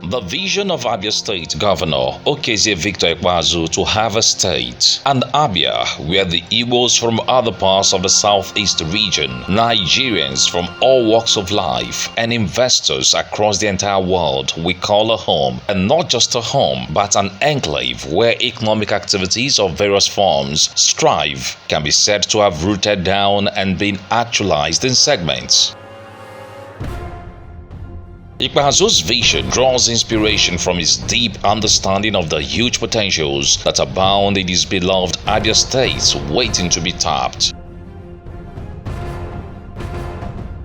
The vision of Abia State Governor OKEZIE IKPEAZU to have a state, and Abia, where the Igbos from other parts of the southeast region, Nigerians from all walks of life, and investors across the entire world we call a home, and not just a home, but an enclave where economic activities of various forms strive, can be said to have rooted down and been actualized in segments. IKPEAZU's vision draws inspiration from his deep understanding of the huge potentials that abound in his beloved Abia State waiting to be tapped.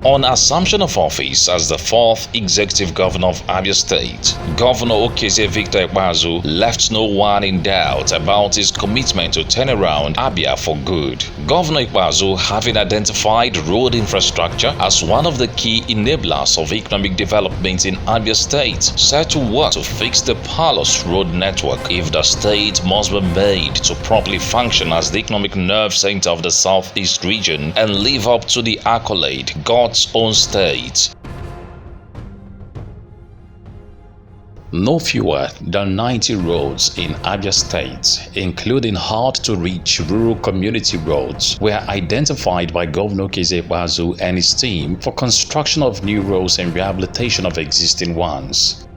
On assumption of office as the fourth executive governor of Abia State, Governor OKEZIE IKPEAZU left no one in doubt about his commitment to turn around Abia for good. Governor IKPEAZU, having identified road infrastructure as one of the key enablers of economic development in Abia State, set to work to fix the parlous road network if the state must be made to properly function as the economic nerve center of the southeast region and live up to the accolade God's own state. No fewer than 90 roads in Abia State, including hard-to-reach rural community roads, were identified by Governor OKEZIE IKPEAZU and his team for construction of new roads and rehabilitation of existing ones.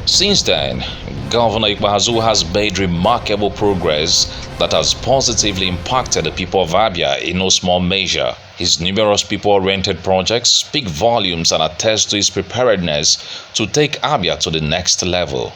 Since then, Governor IKPEAZU has made remarkable progress that has positively impacted the people of Abia in no small measure. His numerous people-oriented projects speak volumes and attest to his preparedness to take Abia to the next level.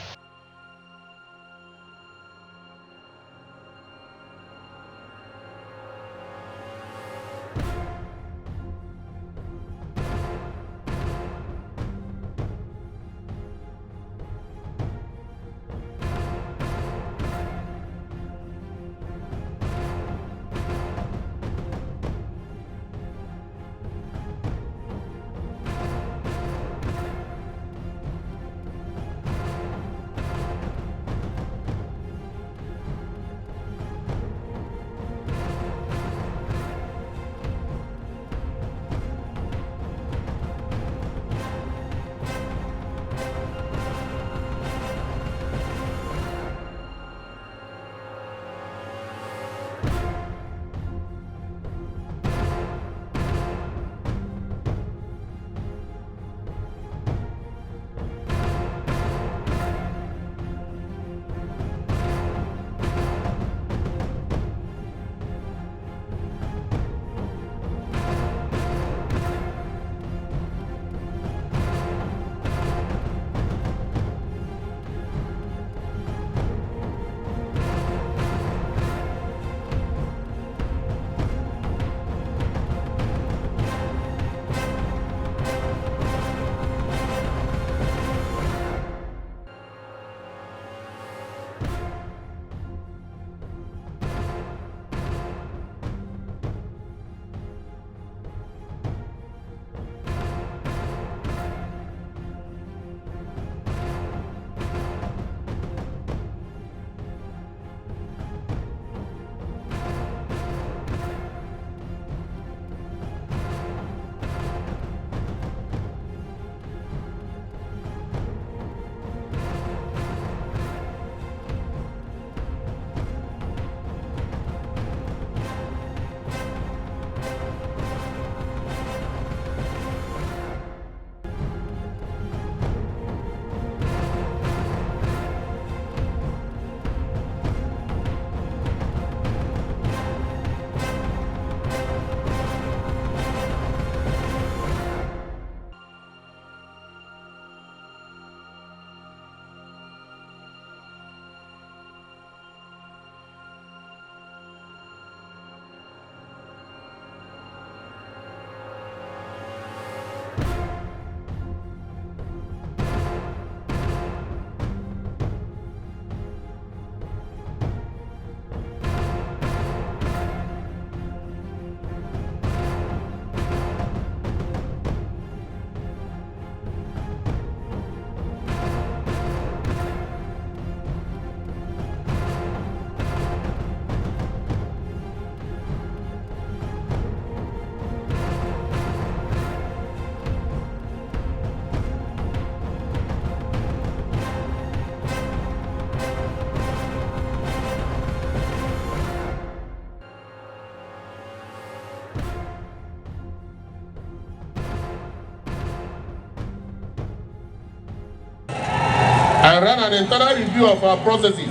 and ran an internal review of our processes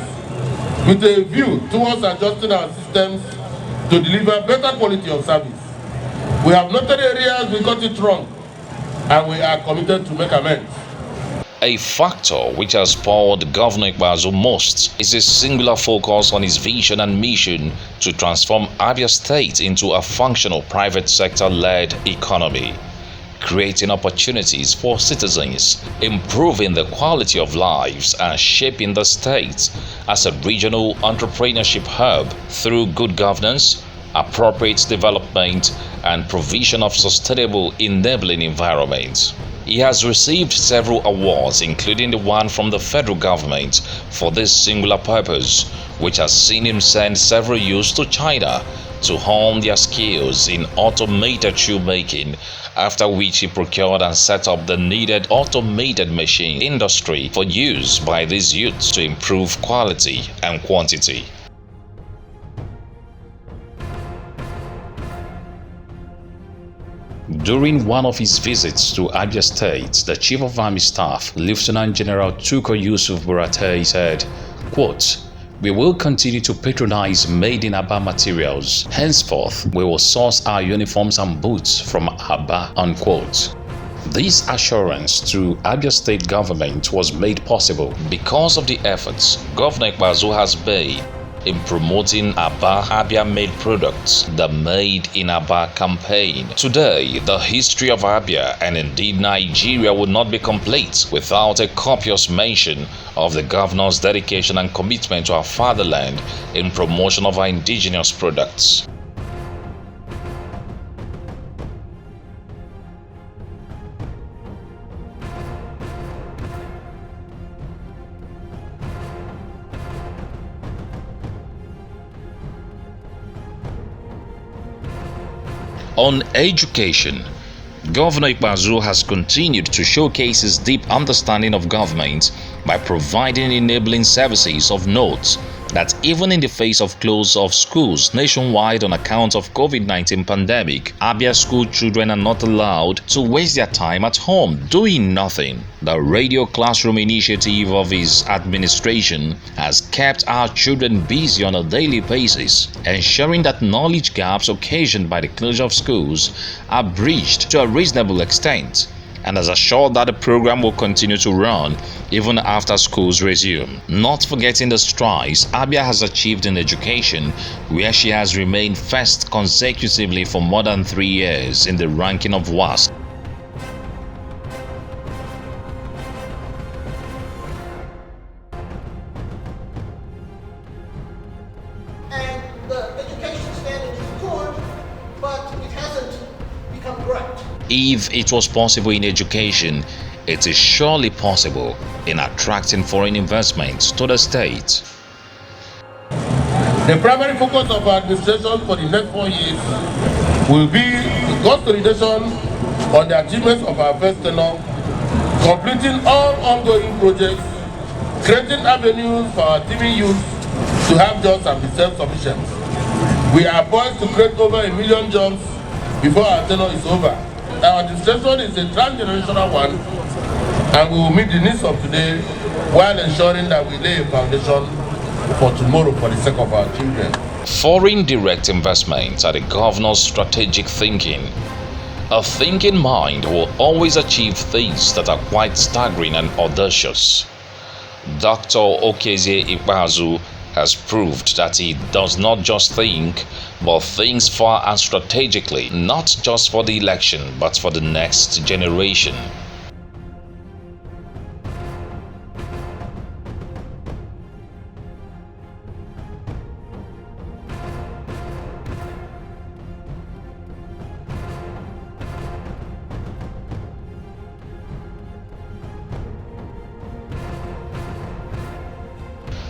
with a view towards adjusting our systems to deliver better quality of service. We have noted areas we got it wrong, and we are committed to make amends. A factor which has spurred Governor IKPEAZU most is his singular focus on his vision and mission to transform Abia State into a functional private sector-led economy, creating opportunities for citizens, improving the quality of lives, and shaping the state as a regional entrepreneurship hub through good governance, appropriate development, and provision of sustainable enabling environments. He has received several awards, including the one from the federal government for this singular purpose, which has seen him send several youths to China to hone their skills in automated shoemaking, after which he procured and set up the needed automated machine industry for use by these youths to improve quality and quantity. During one of his visits to Abia State, the Chief of Army Staff, Lieutenant General Tukur Yusuf Buratai, said, quote, "We will continue to patronize made-in-Aba materials. Henceforth, we will source our uniforms and boots from Aba," unquote. This assurance to Abia State government was made possible because of the efforts Governor IKPEAZU has made in promoting Abia-made products, the Made in Aba campaign. Today, the history of Abia and indeed Nigeria would not be complete without a copious mention of the governor's dedication and commitment to our fatherland in promotion of our indigenous products. On education, Governor IKPEAZU has continued to showcase his deep understanding of government by providing enabling services of note that even in the face of close of schools nationwide on account of COVID-19 pandemic, Abia school children are not allowed to waste their time at home doing nothing. The radio classroom initiative of his administration has kept our children busy on a daily basis, ensuring that knowledge gaps occasioned by the closure of schools are bridged to a reasonable extent, and has assured that the program will continue to run even after schools resume. Not forgetting the strides Abia has achieved in education, where she has remained first consecutively for more than 3 years in the ranking of WASC. And the education standard is good, but it hasn't become great. If it was possible in education, it is surely possible in attracting foreign investments to the state. The primary focus of our administration for the next 4 years will be the consolidation on the achievements of our first tenure, completing all ongoing projects, creating avenues for our teeming youth to have jobs and be self-sufficient. We are poised to create over 1 million jobs before our tenure is over. Our administration is a transgenerational one, and we will meet the needs of today while ensuring that we lay a foundation for tomorrow for the sake of our children. Foreign direct investments are the governor's strategic thinking. A thinking mind will always achieve things that are quite staggering and audacious. Dr. OKEZIE IKPEAZU has proved that he does not just think, but thinks far and strategically, not just for the election, but for the next generation.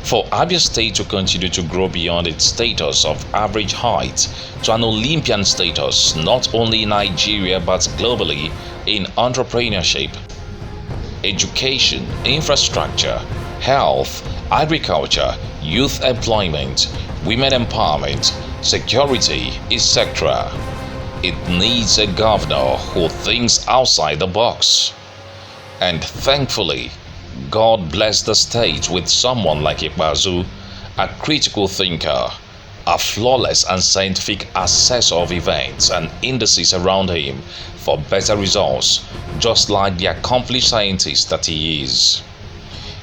For Abia State to continue to grow beyond its status of average height to an Olympian status, not only in Nigeria but globally, in entrepreneurship, education, infrastructure, health, agriculture, youth employment, women empowerment, security, etc., it needs a governor who thinks outside the box. And thankfully, God bless the state with someone like IKPEAZU, a critical thinker, a flawless and scientific assessor of events and indices around him for better results, just like the accomplished scientist that he is.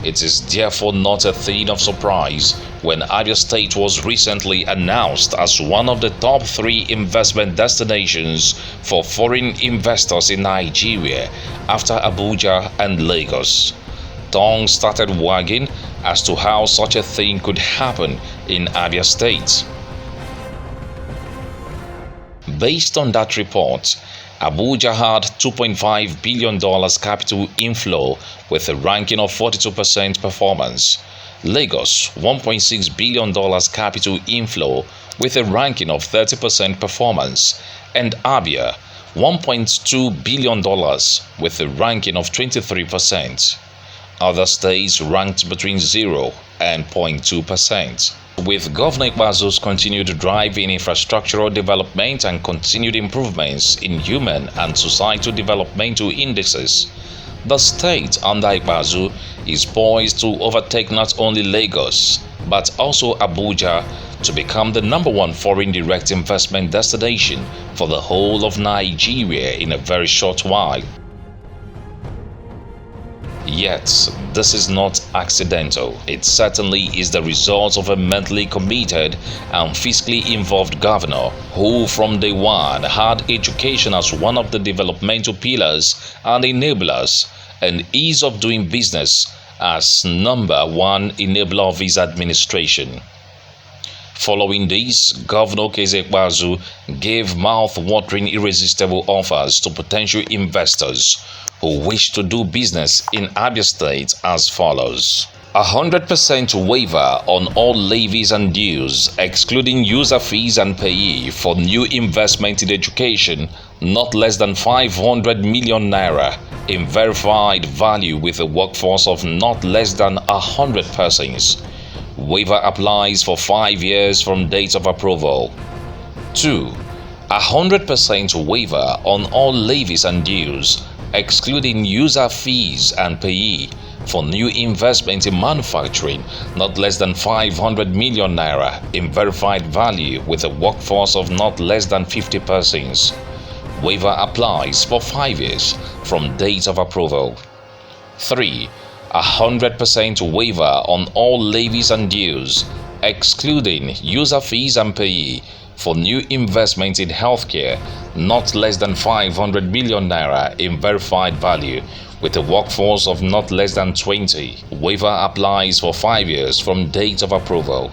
It is therefore not a thing of surprise when Abia State was recently announced as one of the top 3 investment destinations for foreign investors in Nigeria after Abuja and Lagos. Tongues started wagging as to how such a thing could happen in Abia State. Based on that report, Abuja had $2.5 billion capital inflow with a ranking of 42% performance. Lagos, $1.6 billion capital inflow with a ranking of 30% performance. And Abia, $1.2 billion with a ranking of 23%. Other states ranked between 0 and 0.2%. With Governor IKPEAZU's continued drive in infrastructural development and continued improvements in human and societal developmental indices, the state under IKPEAZU is poised to overtake not only Lagos but also Abuja to become the #1 foreign direct investment destination for the whole of Nigeria in a very short while. Yet, this is not accidental. It certainly is the result of a mentally committed and fiscally involved governor who from day one had education as one of the developmental pillars and enablers and ease of doing business as #1 enabler of his administration. Following this, Governor OKEZIE gave mouth-watering irresistible offers to potential investors who wish to do business in Abia State as follows: 100% waiver on all levies and dues, excluding user fees and payee for new investment in education, not less than 500 million naira in verified value with a workforce of not less than 100 persons. Waiver applies for 5 years from date of approval. 2. 100% waiver on all levies and dues, excluding user fees and payee for new investment in manufacturing, not less than 500 million naira in verified value with a workforce of not less than 50 persons. Waiver applies for 5 years from date of approval. 3. 100% waiver on all levies and dues, excluding user fees and payee for new investment in healthcare, not less than 500 million naira in verified value with a workforce of not less than 20. Waiver applies for 5 years from date of approval.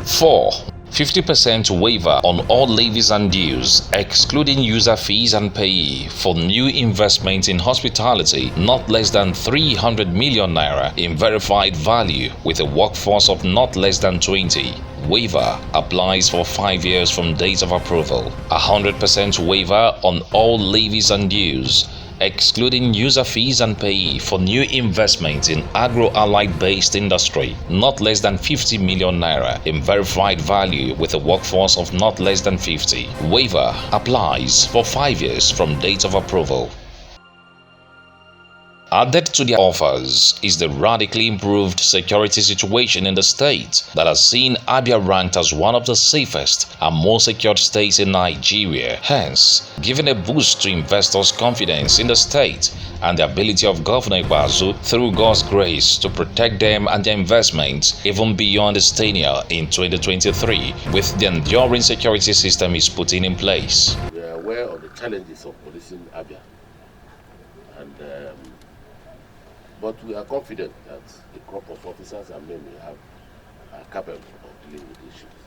4. 50% waiver on all levies and dues, excluding user fees and payee for new investment in hospitality, not less than 300 million naira in verified value with a workforce of not less than 20. Waiver applies for 5 years from date of approval. 100% waiver on all levies and dues, excluding user fees and payee for new investment in agro-allied based industry, not less than 50 million naira in verified value with a workforce of not less than 50. Waiver applies for 5 years from date of approval. Added to their offers is the radically improved security situation in the state that has seen Abia ranked as one of the safest and most secured states in Nigeria, hence giving a boost to investors' confidence in the state and the ability of Governor IKPEAZU, through God's grace, to protect them and their investments even beyond his tenure in 2023 with the enduring security system he's putting in place. We are aware of the challenges of policing Abia, and but we are confident that the crop of officers and men we have are capable of dealing with issues.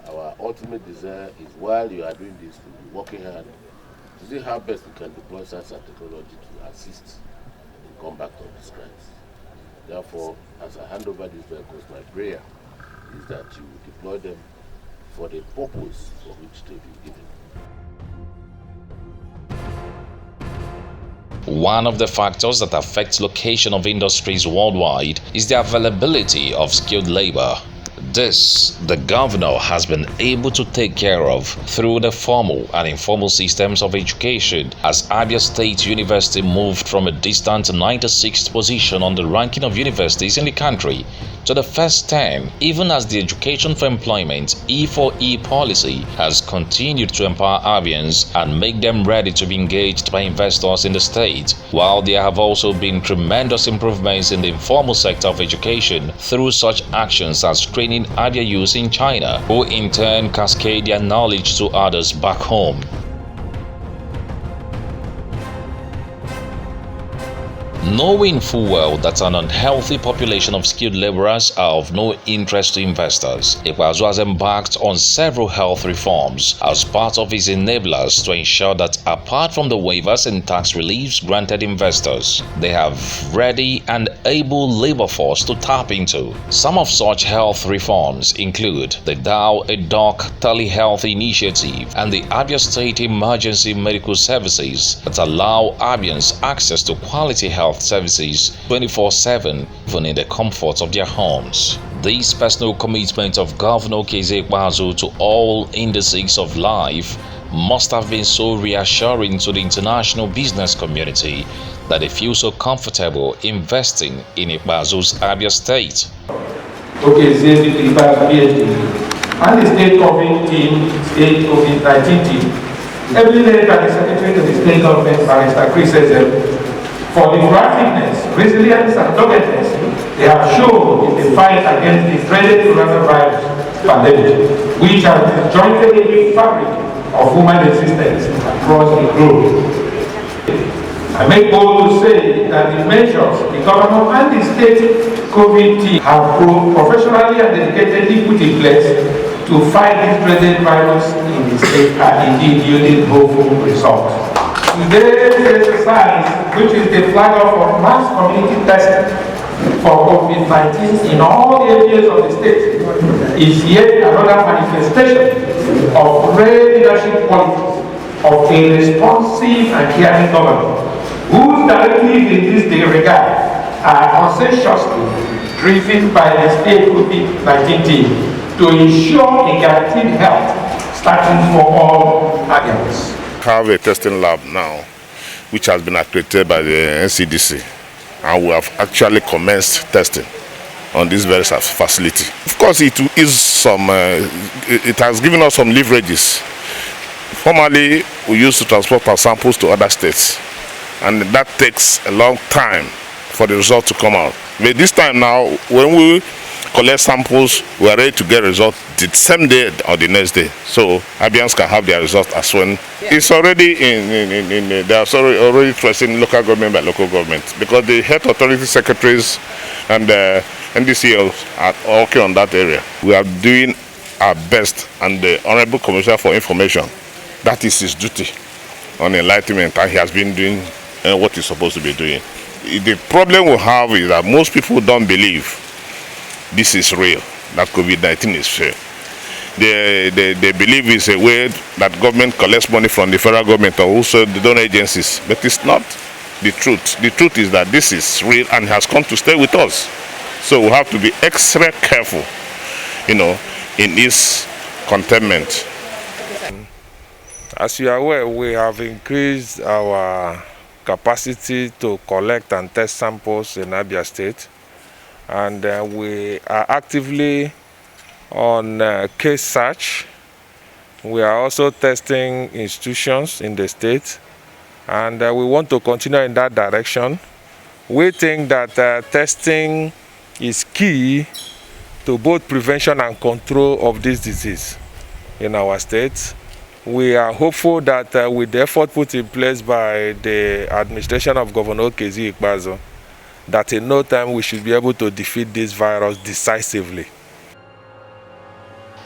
Our ultimate desire is, while you are doing this, to be working hard to see how best we can deploy science and technology to assist in combat of these crimes. Therefore, as I hand over these vehicles, my prayer is that you deploy them for the purpose for which they've been given. One of the factors that affects location of industries worldwide is the availability of skilled labor. This, the governor has been able to take care of through the formal and informal systems of education, as Abia State University moved from a distant 96th position on the ranking of universities in the country to the first 10, even as the Education for Employment E4E policy has continued to empower Abians and make them ready to be engaged by investors in the state, while there have also been tremendous improvements in the informal sector of education through such actions as training Abia youth in China, who in turn cascade their knowledge to others back home. Knowing full well that an unhealthy population of skilled laborers are of no interest to investors, IKPEAZU has embarked on several health reforms as part of its enablers to ensure that apart from the waivers and tax reliefs granted investors, they have ready and able labor force to tap into. Some of such health reforms include the Dow a Doc Telehealth Initiative and the Abia State Emergency Medical Services that allow Abians access to quality health services 24/7, even in the comfort of their homes. This personal commitment of Governor OKEZIE to all indices of life must have been so reassuring to the international business community that they feel so comfortable investing in IKPEAZU's Abia State. OKEZIE and the state COVID team, state COVID-19 team, heavily led by the Secretary of the State Government, Mr. Chris for the proactiveness, resilience, and doggedness they have shown in the fight against the dreaded coronavirus pandemic, which has disjointed the fabric of human existence across the globe. I make bold to say that the measures the government and the state COVID team have professionally and dedicatedly put in place to fight this dreaded virus in the state are indeed yielding hopeful results. Today's exercise, which is the flag off of mass community testing for COVID-19 in all areas of the state, is yet another manifestation of rare leadership qualities of a responsive and caring government, whose directives in this regard are conscientiously driven by the state COVID-19 team to ensure a guaranteed health starting for all Abians. Have a testing lab now, which has been accredited by the NCDC, and we have actually commenced testing on this very facility. Of course, it has given us some leverages. Formerly, we used to transport our samples to other states, and that takes a long time for the result to come out. But this time now, when we collect samples, we are ready to get results the same day or the next day, so Abians can have their results as when it's already they are already trusting local government by local government, because the health authority secretaries and NDCLs are working on that area. We are doing our best, and the Honorable Commissioner for Information, that is his duty on enlightenment, and he has been doing what he's supposed to be doing. The problem we have is that most people don't believe this is real, that COVID-19 is real. They believe it's a way that government collects money from the federal government or also the donor agencies, but it's not the truth. The truth is that this is real and has come to stay with us. So we have to be extra careful, in this containment. As you are aware, we have increased our capacity to collect and test samples in Abia State, and we are actively on case search. We are also testing institutions in the state, and we want to continue in that direction. We think that testing is key to both prevention and control of this disease in our state. We are hopeful that with the effort put in place by the administration of Governor OKEZIE, that in no time we should be able to defeat this virus decisively.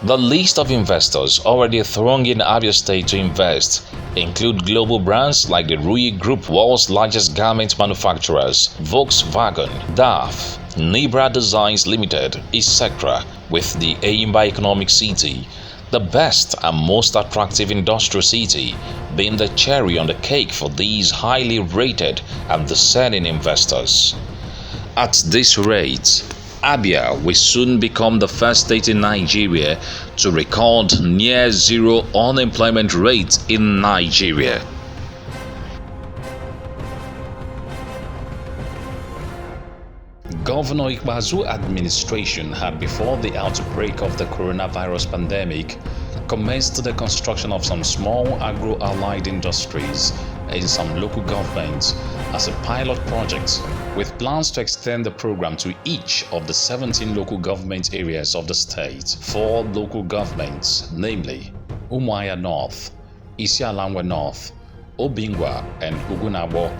The list of investors already thronging Abia State to invest include global brands like the Rui Group, world's largest garment manufacturers, Volkswagen, DAF, Nibra Designs Limited, etc., with the Abia Economic City, the best and most attractive industrial city, being the cherry on the cake for these highly rated and discerning investors. At this rate, Abia will soon become the first state in Nigeria to record near zero unemployment rate in Nigeria. Governor IKPEAZU administration had, before the outbreak of the coronavirus pandemic, commenced the construction of some small agro-allied industries in some local governments as a pilot project, with plans to extend the program to each of the 17 local government areas of the state. 4 local governments, namely Umuahia North, Isialangwe North, Obingwa, and Ugunabo,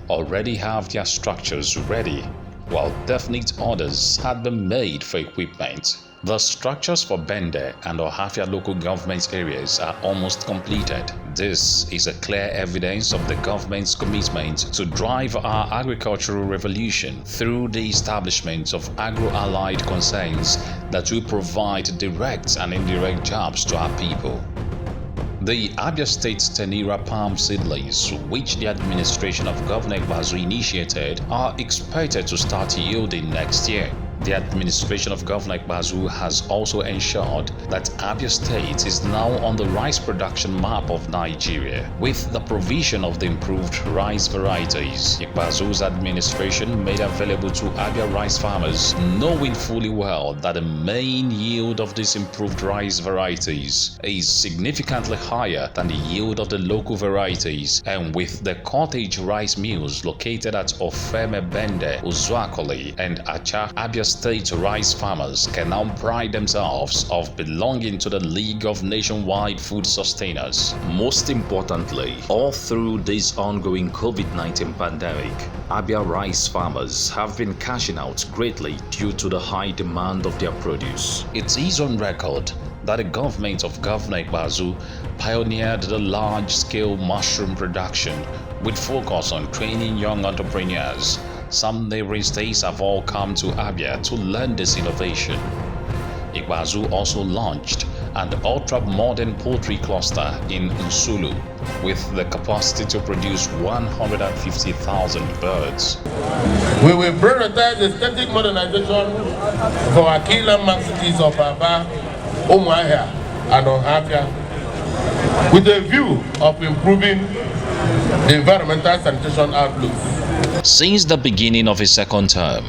already have their structures ready, while definite orders had been made for equipment. The structures for Bende and Ohafia local government areas are almost completed. This is a clear evidence of the government's commitment to drive our agricultural revolution through the establishment of agro-allied concerns that will provide direct and indirect jobs to our people. The Abia State Tenira palm seedlings, which the administration of Governor IKPEAZU initiated, are expected to start yielding next year. The administration of Governor IKPEAZU has also ensured that Abia State is now on the rice production map of Nigeria, with the provision of the improved rice varieties. IKPEAZU's administration made available to Abia rice farmers, knowing fully well that the main yield of these improved rice varieties is significantly higher than the yield of the local varieties, and with the cottage rice mills located at Ofeme Bende, Uzuakoli, and Acha, Abia State rice farmers can now pride themselves of belonging to the League of Nationwide Food Sustainers. Most importantly, all through this ongoing COVID-19 pandemic, Abia rice farmers have been cashing out greatly due to the high demand of their produce. It is on record that the government of Governor IKPEAZU pioneered the large-scale mushroom production with focus on training young entrepreneurs. Some neighboring states have all come to Abia to learn this innovation. IKPEAZU also launched an ultra-modern poultry cluster in Nsulu with the capacity to produce 150,000 birds. We will prioritize aesthetic modernization for our key landmark cities of Abia, Umuahia, and Ohafia, with a view of improving the environmental sanitation outlook. Since the beginning of his second term,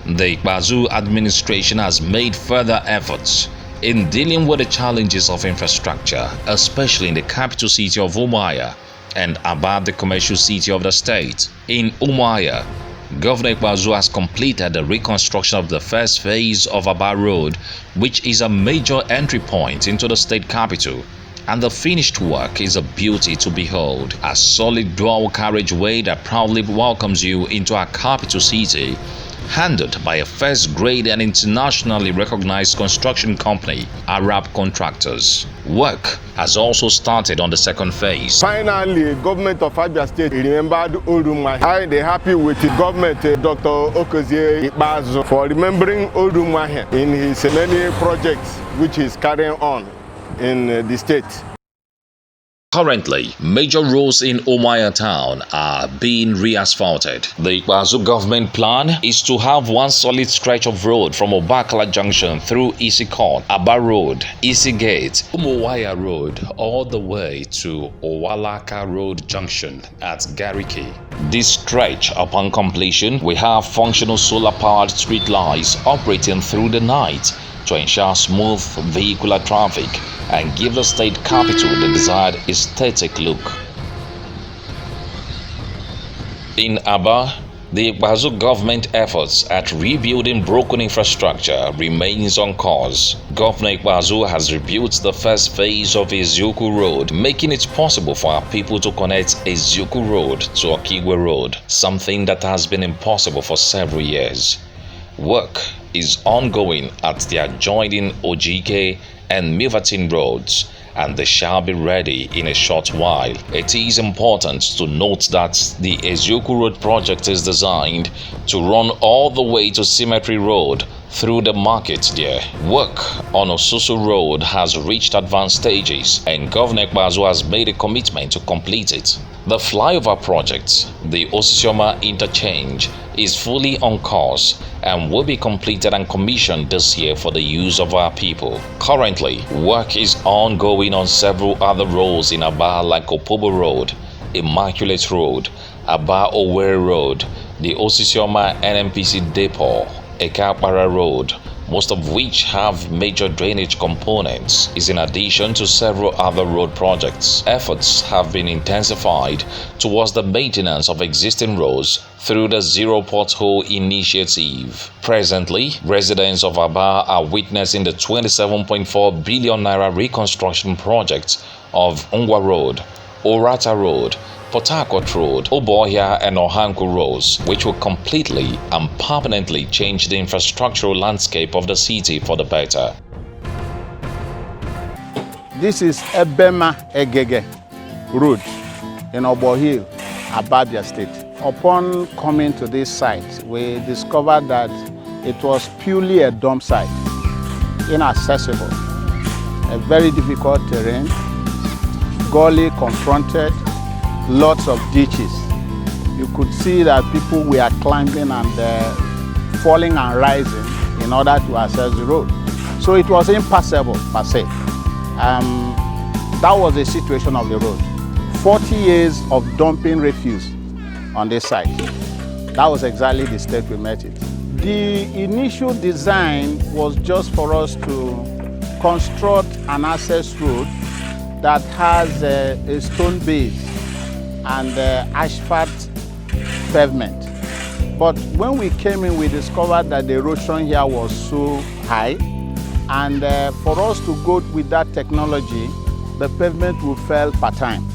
the IKPEAZU administration has made further efforts in dealing with the challenges of infrastructure, especially in the capital city of Umuahia and above the commercial city of the state. In Umuahia, Governor IKPEAZU has completed the reconstruction of the first phase of Abia Road, which is a major entry point into the state capital, and the finished work is a beauty to behold. A solid dual carriageway that proudly welcomes you into our capital city, handled by a first-grade and internationally recognized construction company, Arab Contractors. Work has also started on the second phase. Finally, government of Abia State remembered Old Umuahia. I am happy with the government, Dr. OKEZIE IKPEAZU, for remembering Old Umuahia in his many projects which is carrying on in the state. Currently, major roads in Umuahia town are being re-asphalted. The IKPEAZU government plan is to have one solid stretch of road from Obakala Junction through Isi Court, Abba Road, Isi Gate, Umuahia Road, all the way to Owalaka Road Junction at Gariki. This stretch, upon completion, will have functional solar-powered street lights operating through the night to ensure smooth vehicular traffic and give the state capital the desired aesthetic look. In Abia, the IKPEAZU government efforts at rebuilding broken infrastructure remains on course. Governor IKPEAZU has rebuilt the first phase of Eziokwu Road, making it possible for our people to connect Eziokwu Road to Okigwe Road, something that has been impossible for several years. Work is ongoing at the adjoining Ojike and Milverton roads, and they shall be ready in a short while. It is important to note that the Eziokwu Road project is designed to run all the way to Cemetery Road through the market there. Work on Osusu Road has reached advanced stages, and Governor IKPEAZU has made a commitment to complete it. The flyover project, the Osisioma interchange, is fully on course and will be completed and commissioned this year for the use of our people. Currently, work is ongoing on several other roads in Abia like Opobo Road, Immaculate Road, Aba-Owerri Road, the Osisioma NNPC Depot, Ekapara Road, most of which have major drainage components, is in addition to several other road projects. Efforts have been intensified towards the maintenance of existing roads through the Zero Pothole Initiative. Presently, residents of Abia are witnessing the 27.4 billion naira reconstruction project of Ngwa Road, Orata Road, Port Harcourt Road, Obohia and Ohanku roads, which will completely and permanently change the infrastructural landscape of the city for the better. This is Ebema Egege Road in Obohia, Abia State. Upon coming to this site, we discovered that it was purely a dump site, inaccessible, a very difficult terrain, gully confronted, lots of ditches. You could see that people were climbing and falling and rising in order to access the road. So it was impassable per se. That was the situation of the road. 40 years of dumping refuse on this site. That was exactly the state we met it. The initial design was just for us to construct an access road that has a stone base and asphalt pavement. But when we came in, we discovered that the erosion here was so high, and for us to go with that technology, the pavement will fail per time.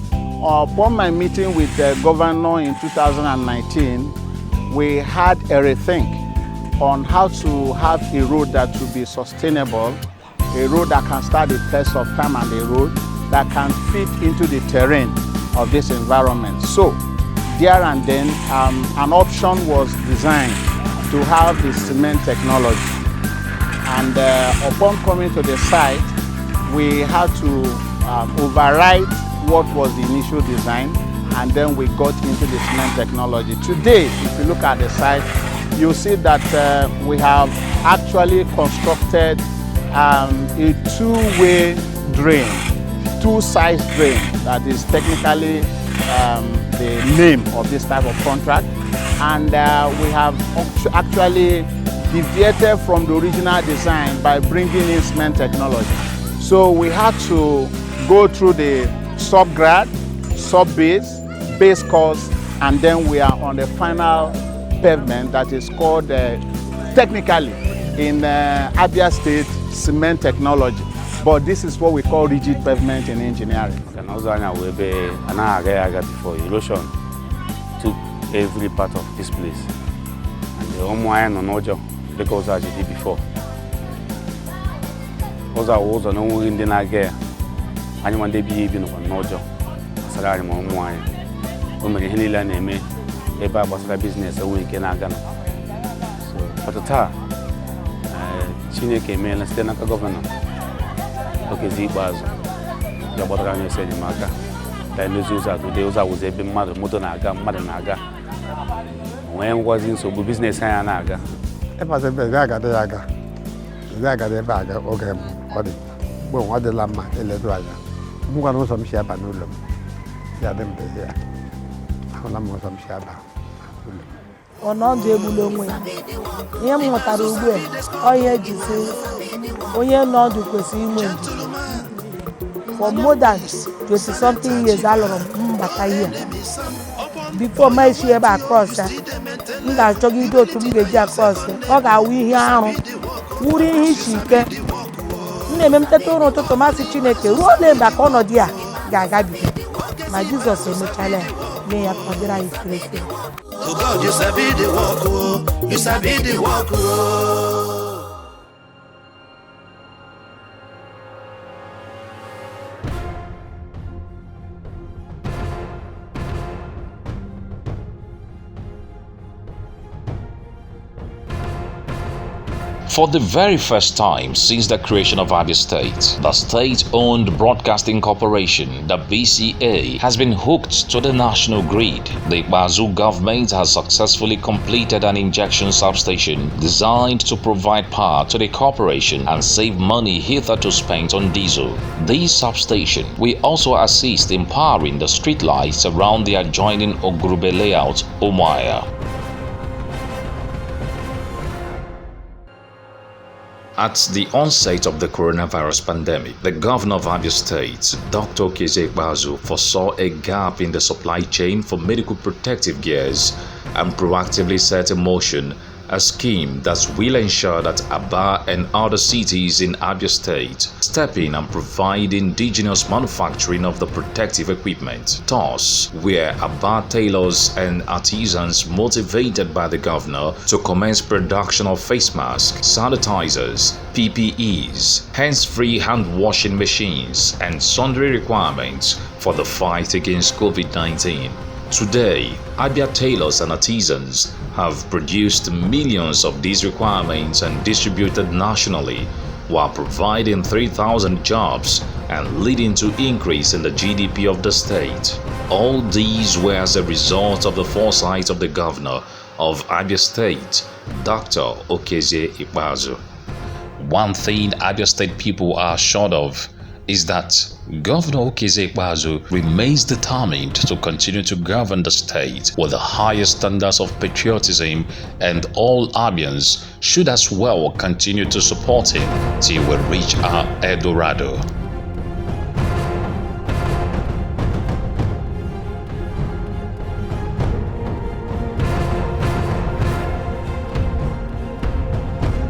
Upon my meeting with the governor in 2019, we had a rethink on how to have a road that will be sustainable, a road that can stand the test of time, and a road that can fit into the terrain of this environment. So there and then an option was designed to have the cement technology, and upon coming to the site we had to override what was the initial design, and then we got into the cement technology. Today, if you look at the site, you'll see that we have actually constructed a two-way drain, two-size drain, that is technically the name of this type of contract, and we have actually deviated from the original design by bringing in cement technology. So we had to go through the subgrade, sub-base, base course, and then we are on the final pavement that is called technically in Abia State cement technology. But this is what we call rigid pavement in engineering. Before erosion took every part of this place, and the home wire no nojo because as it did before. Also no in the Nagaya, anyone they be even on nojo. Salary home wire. Women in Hilila name a business a week in Agano. So, but the tar, Kinetic and state governor. OKEZIE, the Botarano said in Maga. Then those was a big mother, Motonaga, Madanaga. When was in so business, Naga? It was a Zaga, Zaga, the bag, okay, what the Lama, Eledraga. Who got some Shabanulum? Yadam here. How long some Shaba? Or not the Bulongwe. Yamataru, oh, yeah, Jesus. Oh, yeah, not the OKEZIE. For more than 20-something years, I before my share back across, I'm talking to me across. Okay, we hear who is she? Name to Thomas Kinetic, rolling back on Odia, Gagabi. My Jesus is a challenge. May I consider his place. To God, you sabi the walk, you sabi the walk. For the very first time since the creation of Abia State, the state-owned broadcasting corporation, the BCA, has been hooked to the national grid. The IKPEAZU government has successfully completed an injection substation designed to provide power to the corporation and save money hitherto spent on diesel. This substation will also assist in powering the street lights around the adjoining Ogurube layout, Umuahia. At the onset of the coronavirus pandemic, the governor of Abia State, Dr. OKEZIE, foresaw a gap in the supply chain for medical protective gears and proactively set in motion a scheme that will ensure that Abia and other cities in Abia State step in and provide indigenous manufacturing of the protective equipment. Thus, were Abia tailors and artisans motivated by the governor to commence production of face masks, sanitizers, PPEs, hands-free hand-washing machines, and sundry requirements for the fight against COVID-19. Today, Abia tailors and artisans have produced millions of these requirements and distributed nationally, while providing 3,000 jobs and leading to increase in the GDP of the state. All these were as a result of the foresight of the governor of Abia State, Dr. OKEZIE. One thing Abia State people are assured of is that Governor OKEZIE remains determined to continue to govern the state with the highest standards of patriotism, and all Abians should as well continue to support him till we reach our El Dorado.